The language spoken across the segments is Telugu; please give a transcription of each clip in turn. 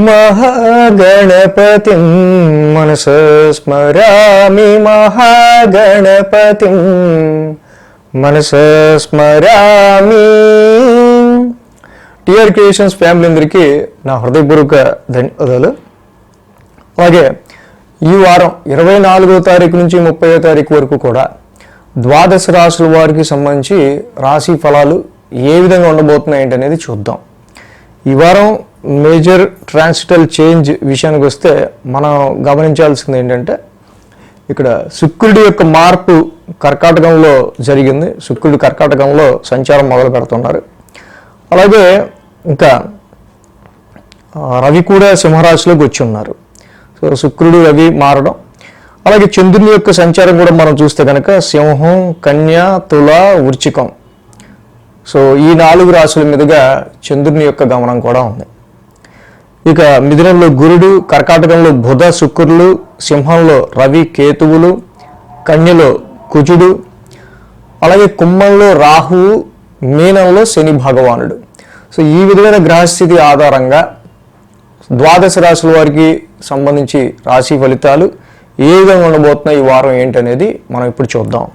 महागणपतिं मनसा स्मरामि महागणपतिं మనసా స్మరామి. టిఆర్ క్రియేషన్స్ ఫ్యామిలీ అందరికీ నా హృదయపూర్వక ధన్యవాదాలు. అలాగే ఈ వారం 24వ తారీఖు నుంచి 30వ తారీఖు వరకు కూడా ద్వాదశ రాశుల వారికి సంబంధించి రాశి ఫలాలు ఏ విధంగా ఉండబోతున్నాయి అనేది చూద్దాం. ఈ వారం మేజర్ ట్రాన్సిటల్ చేంజ్ విషయానికి వస్తే మనం గమనించాల్సింది ఏంటంటే, ఇక్కడ శుక్రుడి యొక్క మార్పు కర్కాటకంలో జరిగింది. శుక్రుడు కర్కాటకంలో సంచారం మొదలు పెడుతున్నారు. అలాగే ఇంకా రవి కూడా సింహరాశిలోకి వచ్చి ఉన్నారు. సో శుక్రుడు రవి మారడం, అలాగే చంద్రుని యొక్క సంచారం కూడా మనం చూస్తే కనుక సింహం, కన్య, తుల, వృశ్చికం. సో ఈ 4 రాశుల మీదుగా చంద్రుని యొక్క గమనం కూడా ఉంది. ఇక మిథునంలో గురుడు, కర్కాటకంలో బుధ, శుక్రులు, సింహంలో రవి, కేతువులు, కన్యలో కుజుడు, అలాగే కుంభంలో రాహువు, మీనంలో శని భగవానుడు. సో ఈ విధమైన గ్రహస్థితి ఆధారంగా ద్వాదశ రాశుల వారికి సంబంధించి రాశి ఫలితాలు ఏ విధంగా ఉండబోతున్నాయి, ఈ వారం ఏంటనేది మనం ఇప్పుడు చూద్దాం.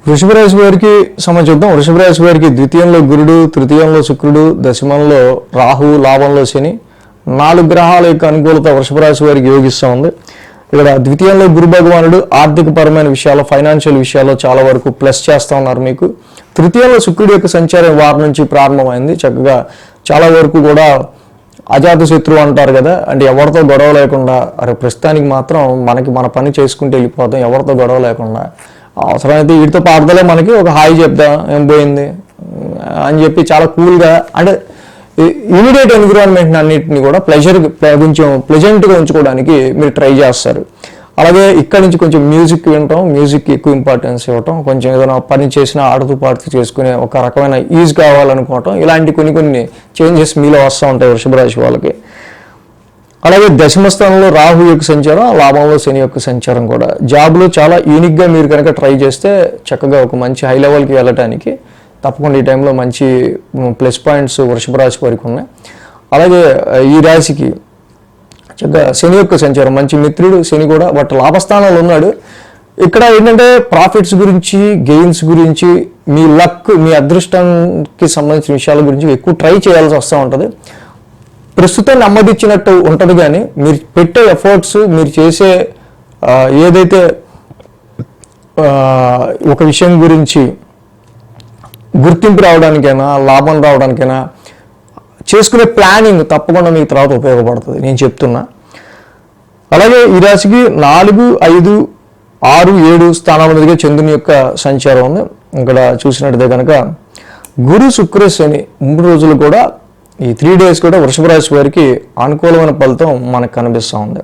వృషభ రాశి వారికి చూద్దాం. వృషభ రాశి వారికి ద్వితీయంలో గురుడు, తృతీయంలో శుక్రుడు, దశమంలో రాహువు, లాభంలో శని, 4 గ్రహాల యొక్క అనుకూలత వృషభ రాశి వారికి యోగిస్తూ ఉంది. ఇక్కడ ద్వితీయంలో గురు భగవానుడు ఆర్థిక పరమైన విషయాల్లో, ఫైనాన్షియల్ విషయాల్లో చాలా వరకు ప్లస్ చేస్తూ ఉన్నారు మీకు. తృతీయంలో శుక్రుడి యొక్క సంచారం వారం నుంచి ప్రారంభమైంది. చక్కగా చాలా వరకు కూడా అజాత శత్రువు అంటారు కదా, అంటే ఎవరితో గొడవ లేకుండా, అరే ప్రస్తుతానికి మాత్రం మన పని చేసుకుంటూ వెళ్ళిపోతాం, ఎవరితో గొడవ లేకుండా, అవసరమైతే వీటితో పాడతలే మనకి ఒక హాయి చెప్దాం ఏం పోయింది అని చెప్పి చాలా కూల్గా, అంటే ఇమీడియట్ ఎన్విరాన్మెంట్ అన్నింటినీ కూడా కొంచెం ప్లెజెంట్గా ఉంచుకోవడానికి మీరు ట్రై చేస్తారు. అలాగే ఇక్కడి నుంచి కొంచెం మ్యూజిక్ వినటం, మ్యూజిక్ ఎక్కువ ఇంపార్టెన్స్ ఇవ్వటం, కొంచెం ఏదైనా పని చేసినా ఆడుతూ పాడుతూ చేసుకునే ఒక రకమైన ఈజ్ కావాలనుకోవటం, ఇలాంటి కొన్ని చేంజెస్ మీలో వస్తూ ఉంటాయి వృషభ రాశి వాళ్ళకి. అలాగే దశమ స్థానంలో రాహు యొక్క సంచారం, లాభంలో శని యొక్క సంచారం కూడా. జాబ్లో చాలా యూనిక్గా మీరు కనుక ట్రై చేస్తే చక్కగా ఒక మంచి హై లెవెల్కి వెళ్ళటానికి తప్పకుండా ఈ టైంలో మంచి ప్లస్ పాయింట్స్ వృషభ రాశి వారికి ఉన్నాయి. అలాగే ఈ రాశికి చక్కగా శని యొక్క సంచారం, మంచి మిత్రుడు శని కూడా, బట్ లాభస్థానంలో ఉన్నాడు. ఇక్కడ ఏంటంటే ప్రాఫిట్స్ గురించి, గెయిన్స్ గురించి, మీ లక్, మీ అదృష్టానికి సంబంధించిన విషయాల గురించి ఎక్కువ ట్రై చేయాల్సి వస్తూ ఉంటుంది. ప్రస్తుతం నెమ్మదిచ్చినట్టు ఉంటుంది, కానీ మీరు పెట్టే ఎఫర్ట్స్, మీరు చేసే ఏదైతే ఒక విషయం గురించి గుర్తింపు రావడానికైనా, లాభం రావడానికైనా చేసుకునే ప్లానింగ్ తప్పకుండా మీకు తర్వాత ఉపయోగపడుతుంది, నేను చెప్తున్నా. అలాగే ఈ రాశికి 4, 5, 6, 7 స్థానాల మీదుగా చంద్రుని యొక్క సంచారం ఉంది. ఇక్కడ చూసినట్టయితే కనుక గురు, శుక్ర, శని 3 రోజులు కూడా, ఈ 3 days కూడా వృషభ రాశి వారికి అనుకూలమైన ఫలితం మనకు కనిపిస్తూ ఉంది.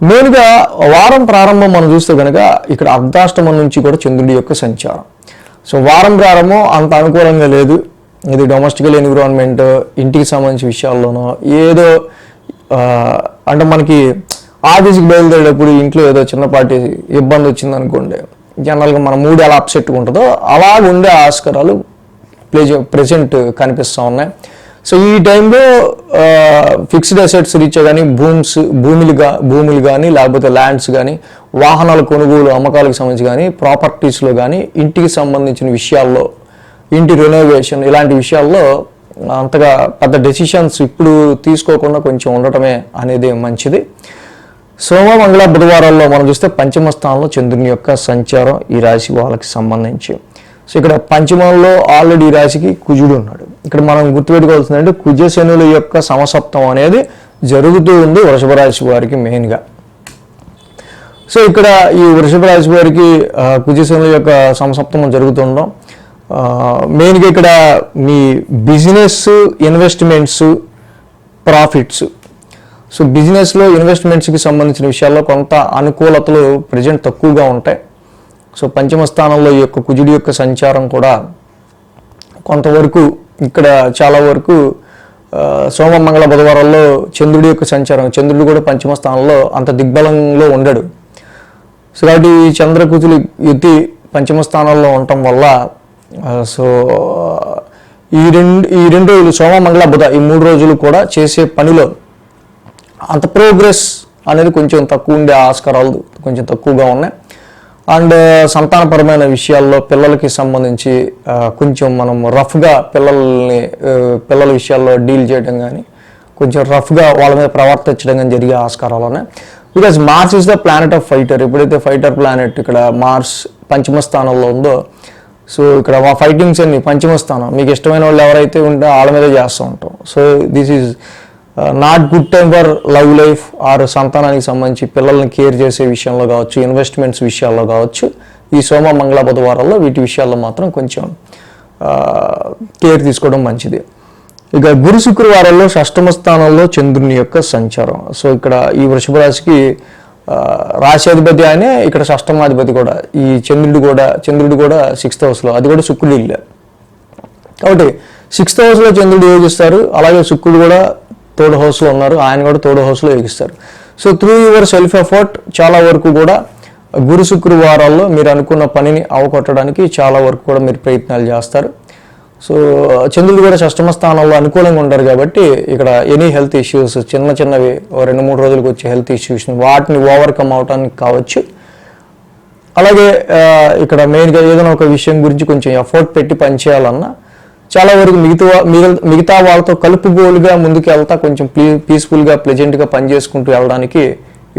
మెయిన్గా వారం ప్రారంభం మనం చూస్తే కనుక ఇక్కడ అర్ధాష్టమం నుంచి కూడా చంద్రుడి యొక్క సంచారం. సో వారం ప్రారంభం అంత అనుకూలంగా లేదు. ఇది డొమెస్టికల్ ఎన్విరాన్మెంట్, ఇంటికి సంబంధించిన విషయాల్లోనో ఏదో, అంటే మనకి ఆఫీస్కి బయలుదేరేటప్పుడు ఇంట్లో ఏదో చిన్నపాటి ఇబ్బంది వచ్చింది అనుకోండి, జనరల్గా మన మూడు ఎలా అప్సెట్గా ఉంటుందో అలా ఉండే ఆస్కారాలు ప్రెజెంట్ కనిపిస్తూ ఉన్నాయి. సో ఈ టైంలో ఫిక్స్డ్ అసెట్స్ రీచ్ కానీ, భూములు కానీ, లేకపోతే ల్యాండ్స్ కానీ, వాహనాల కొనుగోలు అమ్మకాలకు సంబంధించి కానీ, ప్రాపర్టీస్లో కానీ, ఇంటికి సంబంధించిన విషయాల్లో, ఇంటి రెనోవేషన్ ఇలాంటి విషయాల్లో అంతగా పెద్ద డెసిషన్స్ ఇప్పుడు తీసుకోకుండా కొంచెం ఉండటమే అనేది మంచిది. సోమ, మంగళ, బుధవారాల్లో మనం చూస్తే పంచమ స్థానంలో చంద్రుని యొక్క సంచారం ఈ రాశి వాళ్ళకి సంబంధించి. సో ఇక్కడ పంచమంలో ఆల్రెడీ ఈ రాశికి కుజుడు ఉన్నాడు. ఇక్కడ మనం గుర్తుపెట్టుకోవాల్సిందంటే కుజ శనుల యొక్క సమసప్తం అనేది జరుగుతూ ఉంది వృషభ రాశి వారికి మెయిన్గా. సో ఇక్కడ ఈ వృషభ రాశి వారికి కుజ శనుల యొక్క సమసప్తం జరుగుతుండడం మెయిన్గా ఇక్కడ మీ బిజినెస్, ఇన్వెస్ట్మెంట్స్, ప్రాఫిట్స్. సో బిజినెస్లో, ఇన్వెస్ట్మెంట్స్కి సంబంధించిన విషయాల్లో కొంత అనుకూలతలు ప్రజెంట్ తక్కువగా ఉంటాయి. సో పంచమ స్థానంలో ఈ యొక్క కుజుడి యొక్క సంచారం కూడా కొంతవరకు, ఇక్కడ చాలా వరకు సోమ, మంగళ, బుధవారాల్లో చంద్రుడి యొక్క సంచారం, చంద్రుడు కూడా పంచమ స్థానంలో అంత దిగ్బలంలో ఉండడు. సో కాబట్టి ఈ చంద్రకుజులు యుద్ధి పంచమ స్థానంలో ఉండటం వల్ల సో ఈ రెండు రోజులు సోమ మంగళ బుధ ఈ 3 రోజులు కూడా చేసే పనిలో అంత ప్రోగ్రెస్ అనేది కొంచెం తక్కువ ఉండే ఆస్కారాలు కొంచెం తక్కువగా ఉన్నాయి. అండ్ సంతానపరమైన విషయాల్లో పిల్లలకి సంబంధించి కొంచెం మనం రఫ్గా పిల్లల విషయాల్లో డీల్ చేయడం కానీ కొంచెం రఫ్గా వాళ్ళ మీద ప్రవర్తించడం కానీ జరిగే ఆస్కారాలు ఉన్నాయి. Because Mars is the planet of fighter. ఎప్పుడైతే ఫైటర్ ప్లానెట్ ఇక్కడ మార్స్ పంచమ స్థానంలో ఉందో, సో ఇక్కడ మా ఫైటింగ్స్ అన్ని పంచమ స్థానం, మీకు ఇష్టమైన వాళ్ళు ఎవరైతే ఉంటే వాళ్ళ మీద చేస్తూ ఉంటాం. So this is not good time for love life or సంతానానికి సంబంధించి పిల్లల్ని కేర్ చేసే విషయంలో కావచ్చు, ఇన్వెస్ట్మెంట్స్ విషయాల్లో కావచ్చు, ఈ సోమ మంగళ బుధవారాల్లో వీటి విషయాల్లో మాత్రం కొంచెం కేర్ తీసుకోవడం మంచిది. ఇక గురు శుక్రవారాల్లో షష్టమ స్థానంలో చంద్రుని యొక్క సంచారం. సో ఇక్కడ ఈ వృషభ రాశికి రాశ్యాధిపతి ఆయనే, ఇక్కడ షష్టమాధిపతి కూడా. ఈ చంద్రుడు కూడా 6th హౌస్లో, అది కూడా శుక్రుడు ఇల్లే కాబట్టి 6th హౌస్లో చంద్రుడు యోగిస్తారు. అలాగే శుక్రుడు కూడా 3rd హౌస్లో ఉన్నారు, ఆయన కూడా 3rd హౌస్లో యోగిస్తారు. So through your self effort చాలా వరకు కూడా గురు శుక్రవారాల్లో మీరు అనుకున్న పనిని అవకొట్టడానికి చాలా వరకు కూడా మీరు ప్రయత్నాలు చేస్తారు. సో చంద్రుడు కూడా షష్టమ స్థానంలో అనుకూలంగా ఉంటారు కాబట్టి ఇక్కడ ఎనీ హెల్త్ ఇష్యూస్ చిన్నవి 2-3 రోజులకు వచ్చే హెల్త్ ఇష్యూస్ వాటిని ఓవర్కమ్ అవడానికి కావచ్చు. అలాగే ఇక్కడ మెయిన్గా ఏదైనా ఒక విషయం గురించి కొంచెం ఎఫర్ట్ పెట్టి పనిచేయాలన్నా చాలా వరకు మిగతా వాళ్ళతో కలుపుగోలుగా ముందుకు వెళ్తా కొంచెం పీస్ఫుల్గా ప్లెజెంట్గా పనిచేసుకుంటూ వెళ్ళడానికి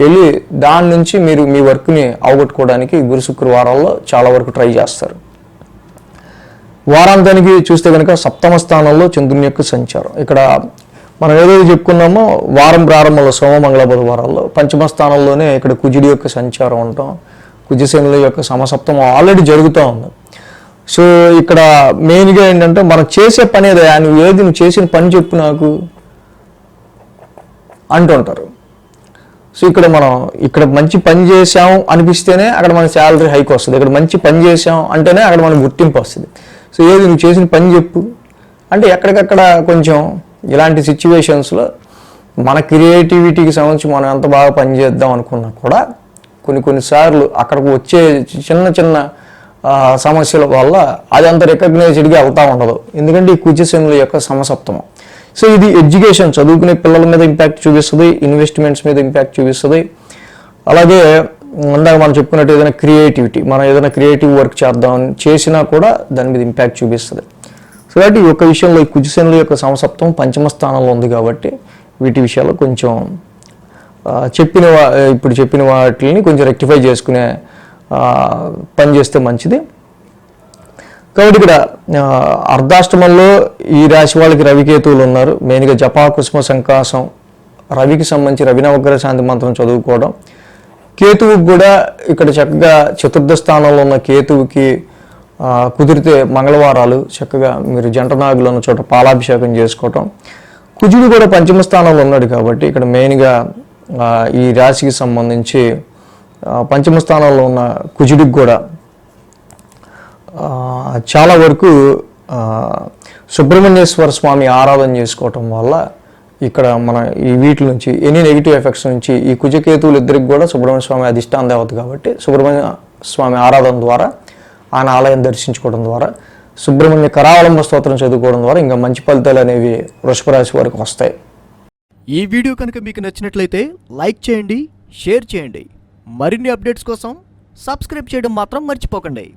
వెళ్ళి దాని నుంచి మీరు మీ వర్క్ని అవగొట్టుకోవడానికి గురు శుక్రవారాల్లో చాలా వరకు ట్రై చేస్తారు. వారాంతానికి చూస్తే కనుక 7వ స్థానంలో చంద్రుని యొక్క సంచారం. ఇక్కడ మనం ఏదైతే చెప్పుకున్నామో వారం ప్రారంభంలో సోమ మంగళ బుధవారాల్లో పంచమ స్థానంలోనే ఇక్కడ కుజుడి యొక్క సంచారం ఉంటాం, కుజశనుల యొక్క సమసప్తమం ఆల్రెడీ జరుగుతూ ఉంది. సో ఇక్కడ మెయిన్గా ఏంటంటే మనం చేసే పని ఏదైనా నువ్వు చేసిన పని చెప్పు నాకు అంటుంటారు. సో ఇక్కడ మంచి పని చేసాం అనిపిస్తేనే అక్కడ మన శాలరీ హైక్ వస్తుంది. ఇక్కడ మంచి పని చేసాం అంటేనే అక్కడ మనకు గుర్తింపు వస్తుంది. సో నువ్వు చేసిన పని చెప్పు అంటే ఎక్కడికక్కడ కొంచెం ఇలాంటి సిచ్యువేషన్స్లో మన క్రియేటివిటీకి సంబంధించి మనం ఎంత బాగా పని చేద్దాం అనుకున్నా కూడా కొన్నిసార్లు అక్కడికి వచ్చే చిన్న సమస్యల వల్ల అది అంత రికగ్నైజ్డ్గా వెళ్తూ ఉండదు. ఎందుకంటే ఈ కుజశనుల యొక్క సమసప్తమం. సో ఇది ఎడ్యుకేషన్, చదువుకునే పిల్లల మీద ఇంపాక్ట్ చూపిస్తుంది, ఇన్వెస్ట్మెంట్స్ మీద ఇంపాక్ట్ చూపిస్తుంది. అలాగే ఇందాక మనం చెప్పుకున్నట్టు ఏదైనా క్రియేటివ్ వర్క్ చేసినా కూడా దాని మీద ఇంపాక్ట్ చూపిస్తుంది. సో కాబట్టి ఈ యొక్క విషయంలో ఈ కుజశనుల యొక్క సమసప్తం పంచమ స్థానంలో ఉంది కాబట్టి వీటి విషయాల్లో కొంచెం ఇప్పుడు చెప్పిన వాటిని కొంచెం రెక్టిఫై చేసుకునే పని చేస్తే మంచిది. కాబట్టి ఇక్కడ అర్ధాష్టమంలో ఈ రాశి వాళ్ళకి రవికేతువులు ఉన్నారు. మెయిన్గా జపా కుసుమ సంకాసం, రవికి సంబంధించి రవి నవగ్రహ శాంతి మంత్రం చదువుకోవడం. కేతువుకి కూడా ఇక్కడ చక్కగా 4th స్థానంలో ఉన్న కేతువుకి కుదిరితే మంగళవారాలు చక్కగా మీరు జంట నాగులు ఉన్న చోట పాలాభిషేకం చేసుకోవటం. కుజుడు కూడా పంచమ స్థానంలో ఉన్నాడు కాబట్టి ఇక్కడ మెయిన్గా ఈ రాశికి సంబంధించి పంచమ స్థానంలో ఉన్న కుజుడికి కూడా చాలా వరకు సుబ్రహ్మణ్యేశ్వర స్వామి ఆరాధన చేసుకోవటం వల్ల ఇక్కడ మన ఈ వీటి నుంచి ఎనీ నెగిటివ్ ఎఫెక్ట్స్ నుంచి ఈ కుజకేతువులు ఇద్దరికి కూడా సుబ్రహ్మణ్య స్వామి అధిష్టాన దేవత కాబట్టి సుబ్రహ్మణ్య స్వామి ఆరాధన ద్వారా ఆయన ఆలయం దర్శించుకోవడం ద్వారా సుబ్రహ్మణ్య కరావలంబ స్తోత్రం చదువుకోవడం ద్వారా ఇంకా మంచి ఫలితాలు అనేవి వృషభ రాశి వారికి వస్తాయి. ఈ వీడియో కనుక మీకు నచ్చినట్లయితే లైక్ చేయండి, షేర్ చేయండి. మరిన్ని అప్డేట్స్ కోసం సబ్స్క్రైబ్ చేయడం మాత్రం మర్చిపోకండి.